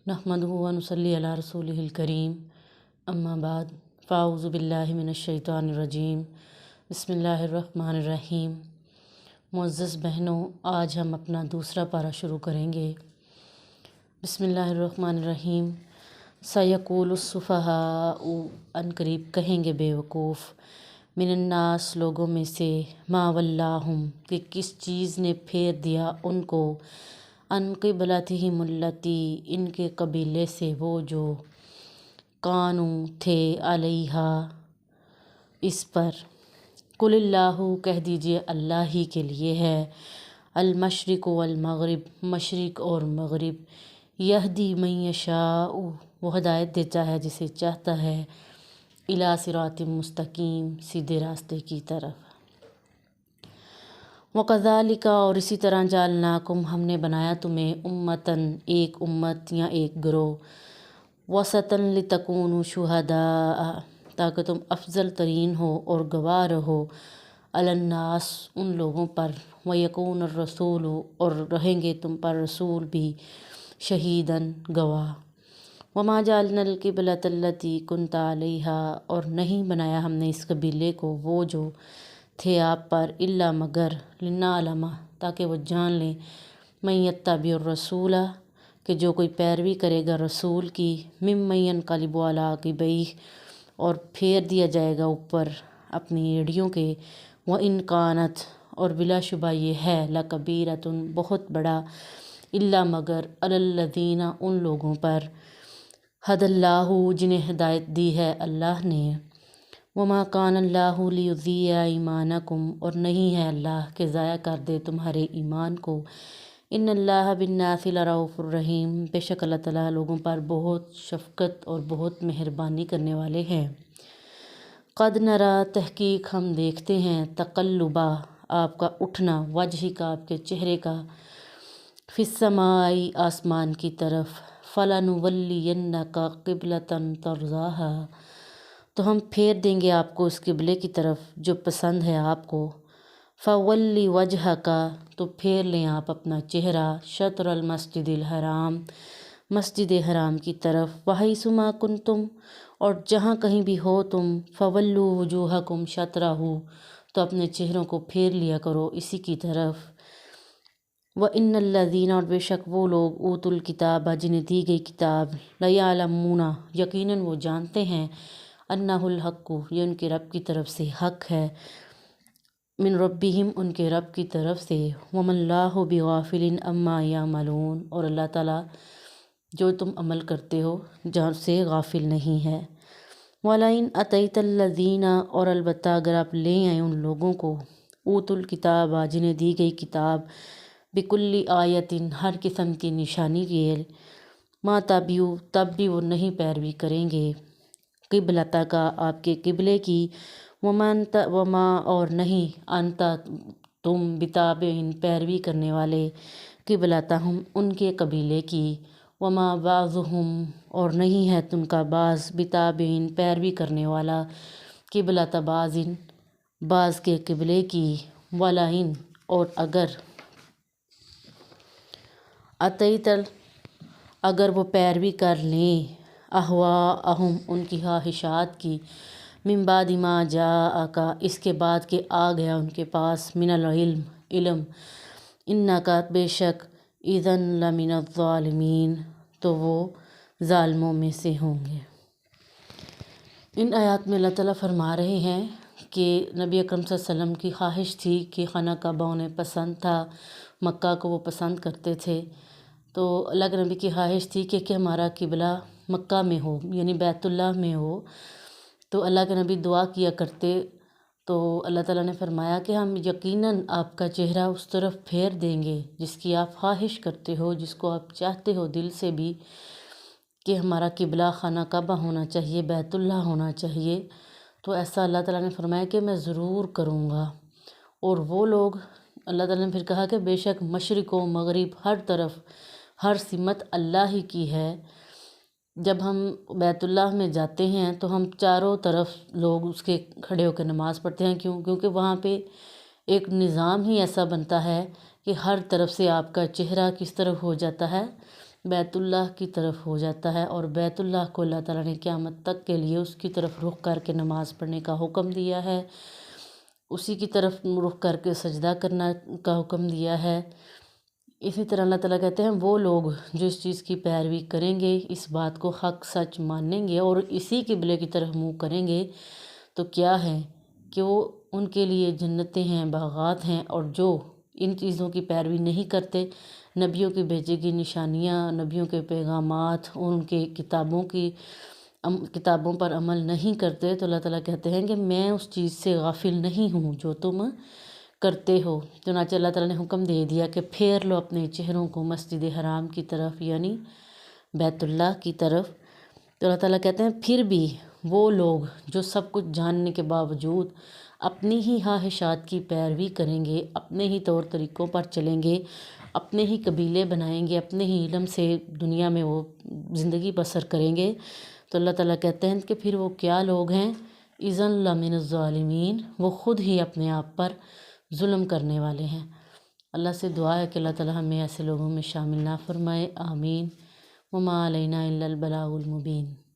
नहमदुहु व नुसल्ली अला रसूलिहिल करीम अम्मा बाद फ़ाऊज़ु बिल्लाहि मिनश शैतानिर रजीम बिस्मिल्लाहिर्रहमानिर्रहीम। मुअज़्ज़ज़ बहनों, आज हम अपना दूसरा पारा शुरू करेंगे। बिस्मिल्लाहिर्रहमानिर्रहीम। सयक़ूलुस्सुफ़हाउ, अनकरीब कहेंगे बेवकूफ़, मिनन्नास, लोगों में से, मा वल्लाहुम, कि किस चीज़ ने फेर दिया उनको, अन क़िबलतिहिमुल्लती, इनके कबीले से वो जो, कानू थे, अलैहा, इस पर। कुलिल्लाहु, कह दीजिए अल्लाह ही के लिए है, अल मशरिक़ वल मग़रिब, मशरिक़ और मग़रिब, यहदी मन यशाउ, वो हिदायत देता है जिसे चाहता है, इला सिरातिम मुस्तकीम, सीधे रास्ते की तरफ। वकज़ालिका, और इसी तरह जालनाकुम, हमने बनाया तुम्हें, उम्मतन, एक उम्मत या एक गिरोह, वसतन लितकूनु शुहदा, ताकि तुम अफजल तरीन हो और गवाह रहो, अलन्नास, उन लोगों पर, वयकून रसूल, और रहेंगे तुम पर रसूल भी, शहीदन, गवाह। वमा जालनल क़िबलतल्लती कुन्ता अलैहा, और नहीं बनाया हमने इस कबीले को वो जो थे आप पर, इल्ला मगर, लिन्नालमा, ताकि वो जान लें, मन यत्तबिउर रसूला, कि जो कोई पैरवी करेगा रसूल की, मिम्मन यनक़लिबु अला अक़िबैहि, और फेर दिया जाएगा ऊपर अपनी एड़ियों के, व इन कानत, और बिलाशुबा ये है, लकबीरतुन, बहुत बड़ा, इल्ला मगर, अलल्लज़ीना, उन लोगों पर, हदल्लाहु, जिन्हें हिदायत दी है अल्लाह ने, वमा कानल्लाहु लियुज़िया ईमानकुम, और नहीं है अल्लाह के ज़ाया कर दे तुम्हारे ईमान को, इन्नल्लाह बिन्नासि लरऊफ़ुर रहीम, बेशक अल्लाह ताला लोगों पर बहुत शफ़क़त और बहुत मेहरबानी करने वाले हैं। क़द नरा, तहक़ीक़ हम देखते हैं, तक़ल्लुबा, आपका उठना, वजही का, आपके चेहरे का, फ़िस्समाई, आसमान की तरफ, फ़लनुवल्लियन्नका क़िबलतन तर्ज़ाहा, तो हम फेर देंगे आपको उस किबले की तरफ जो पसंद है आपको। फ़वल्ली वजहका, तो फेर लें आप अपना चेहरा, शत्रल मस्जिदिल हराम, मस्जिद हराम की तरफ, वहैसुमा कुन्तुम, और जहाँ कहीं भी हो तुम, फ़वल्लु वुजूहकुम शत्रहु, तो अपने चेहरों को फेर लिया करो इसी की तरफ। व इन्नल्लज़ीना, और बेशक वो लोग, ऊतुल किताब, जिन्हें दी गई किताब, लयअलमूना, यकीनन वो जानते हैं, अन्नहुल हक़्क़ु, ये उनके रब की तरफ से हक़ है, मिन रब्बिहिम, उनके रब की तरफ से, वमल्लाहु बिगाफ़िलिन अम्मा यामलून, और अल्लाह ताला जो तुम अमल करते हो जहाँ से गाफिल नहीं है। वलाइन अतैतल्लज़ीना, और अलबत्ता अगर आप ले आए उन लोगों को, ऊतुल किताब, जिन्हें दी गई किताब, बिकुल्ली आयतिन, हर किस्म की निशानी के, मा तबियु, तब भी वो नहीं पैरवी करेंगे, क़िबलता का, आपके किबले की, वमा, और नहीं, अंता, तुम, बिताबिन, पैरवी करने वाले, क़िबलता हम, उनके कबीले की, वमा बाज़ुहुम, और नहीं है तुमका बाज़, बिताबिन, पैरवी करने वाला, क़िबलता बाज़िन, बाज़ के किबले की, वलाइन, और अगर, अतैतल, अगर वो पैरवी कर लें, अहवा अहम, उनकी ख्वाहिशात की, मिन बाद मा जाअका, इसके बाद के आ गया उनके पास, मिनल इल्म, इल्म, इन्नका, बेशक, इज़न लमिनज़ ज़ालिमीन, तो वो ज़ालिमों में से होंगे। इन आयत में अल्लाह ताला फरमा रहे हैं कि नबी अकरम सल्लल्लाहु अलैहि वसल्लम की ख्वाहिश थी कि खाना काबा उन्हें पसंद था, मक्का को वो पसंद करते थे, तो अल्लाह के नबी की ख्वाहिश थी कि हमारा किबला मक्का में हो, यानी बैतुल्लाह में हो। तो अल्लाह के नबी दुआ किया करते, तो अल्लाह ताला ने फरमाया कि हम यकीनन आपका चेहरा उस तरफ फेर देंगे जिसकी आप ख्वाहिश करते हो, जिसको आप चाहते हो दिल से भी कि हमारा किबला खाना काबा होना चाहिए, बैतुल्लाह होना चाहिए। तो ऐसा अल्लाह ताला ने फरमाया कि मैं ज़रूर करूँगा। और वो लोग, अल्लाह ताला ने फिर कहा कि बेशक मशरिक़ व मग़रिब, हर तरफ, हर सिमत अल्लाह ही की है। जब हम बैतुल्लाह में जाते हैं तो हम चारों तरफ लोग उसके खड़े होकर नमाज़ पढ़ते हैं, क्योंकि वहाँ पे एक निज़ाम ही ऐसा बनता है कि हर तरफ से आपका चेहरा किस तरफ हो जाता है, بیت اللہ کی طرف ہو جاتا ہے، اور بیت اللہ کو اللہ تعالیٰ نے قیامت تک کے لیے اس کی طرف رخ کر کے نماز پڑھنے کا حکم دیا ہے، اسی کی طرف رخ کر کے سجدہ کرنا کا حکم دیا ہے۔ اسی طرح اللہ تعالیٰ کہتے ہیں وہ لوگ جو اس چیز کی پیروی کریں گے، اس بات کو حق سچ مانیں گے اور اسی قبلے کی طرف منہ کریں گے، تو کیا ہے کہ وہ ان کے لیے جنتیں ہیں، باغات ہیں، اور جو ان چیزوں کی پیروی نہیں کرتے، نبیوں کی بھیجی گئی نشانیاں، نبیوں کے پیغامات، ان کے کتابوں پر عمل نہیں کرتے، تو اللہ تعالیٰ کہتے ہیں کہ میں اس چیز سے غافل نہیں ہوں جو تم کرتے ہو۔ چنانچہ اللہ تعالیٰ نے حکم دے دیا کہ پھیر لو اپنے چہروں کو مسجد حرام کی طرف، یعنی بیت اللہ کی طرف۔ تو اللہ تعالیٰ کہتے ہیں پھر بھی وہ لوگ جو سب کچھ جاننے کے باوجود اپنی ہی خواہشات کی پیروی کریں گے، اپنے ہی طور طریقوں پر چلیں گے، اپنے ہی قبیلے بنائیں گے، اپنے ہی علم سے دنیا میں وہ زندگی بسر کریں گے، تو اللہ تعالیٰ کہتے ہیں کہ پھر وہ کیا لوگ ہیں، اذن لمن الظالمین، وہ خود ہی اپنے آپ پر ظلم کرنے والے ہیں۔ اللہ سے دعا ہے کہ اللہ تعالیٰ ہمیں ایسے لوگوں میں شامل نہ فرمائے، آمین۔ وما علینا الا البلاغ المبین۔